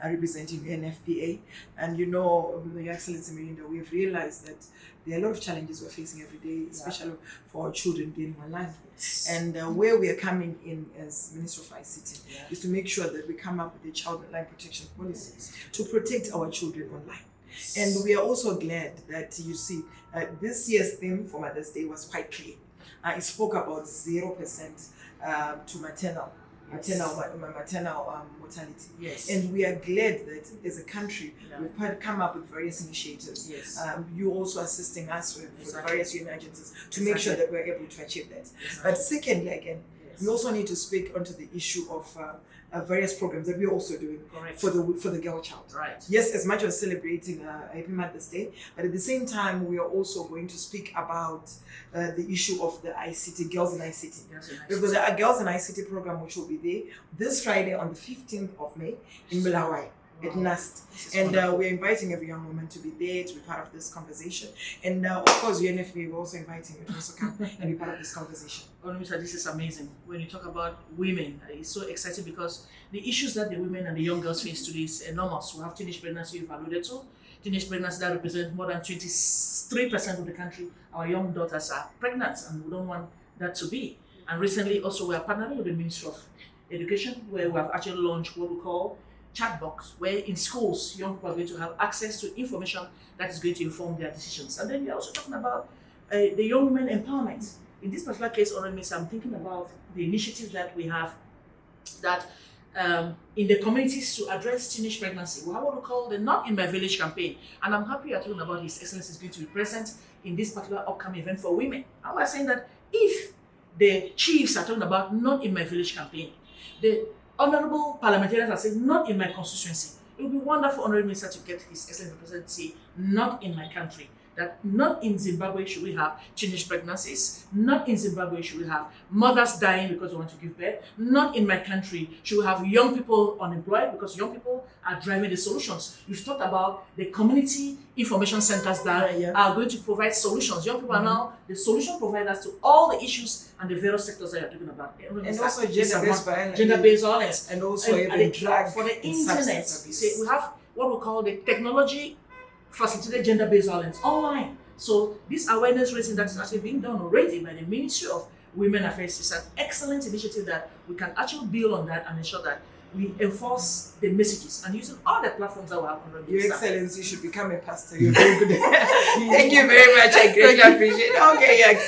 representing UNFPA. And Your Excellency Melinda, we've realized that there are a lot of challenges we're facing every day, especially for our children being online. And where we are coming in as Minister of ICT is to make sure that we come up with a child online protection policy to protect our children online. And we are also glad that this year's theme for Mother's Day was quite clear. It spoke about 0% to maternal mortality. Yes. And we are glad that as a country we've come up with various initiatives. Yes. You also assisting us with various UN agencies to make sure that we're able to achieve that. But secondly, again, we also need to speak onto the issue of various programs that we're also doing for the girl child. Right. Yes, as much as celebrating Happy Mother's Day, but at the same time, we are also going to speak about the issue of the ICT, Girls in ICT. Because the Girls in ICT program, which will be there this Friday on the 15th of May in Bulawayo. At NAST. And we're inviting every young woman to be there, to be part of this conversation. And of course, UNFPA, we're also inviting you to also come and be part of this conversation. Mr. This is amazing. When you talk about women, it's so exciting because the issues that the women and the young girls face today is enormous. We have teenage pregnancy you've alluded to. Teenage pregnancy that represents more than 23% of the country. Our young daughters are pregnant and we don't want that to be. And recently also we are partnering with the Ministry of Education where we have actually launched what we call chat box, where in schools young people are going to have access to information that is going to inform their decisions. And then we're also talking about the young women empowerment. In this particular case, I'm thinking about the initiatives that we have that in the communities to address teenage pregnancy. We have what we call the Not in My Village campaign. And I'm happy you're talking about His Excellency is going to be present in this particular upcoming event for women. And we're saying that if the chiefs are talking about Not in My Village campaign, the honorable parliamentarians are saying not in my constituency. It would be wonderful, honorable minister, to get His Excellency President to say not in my country. That not in Zimbabwe should we have teenage pregnancies. Not in Zimbabwe should we have mothers dying because they want to give birth. Not in my country should we have young people unemployed because young people are driving the solutions. We've talked about the community information centers that are going to provide solutions. Young people are now the solution providers to all the issues and the various sectors that you're talking about. And also gender-based violence. And also even drug for the internet. We have what we call the technology facilitated gender-based violence online. So this awareness raising that is actually being done already by the Ministry of Women Affairs is an excellent initiative that we can actually build on that and ensure that we enforce the messages and using all the platforms that we have already. Your Excellency should become a pastor. You're very good. Thank you very much. I greatly appreciate it. Okay, Your Excellency.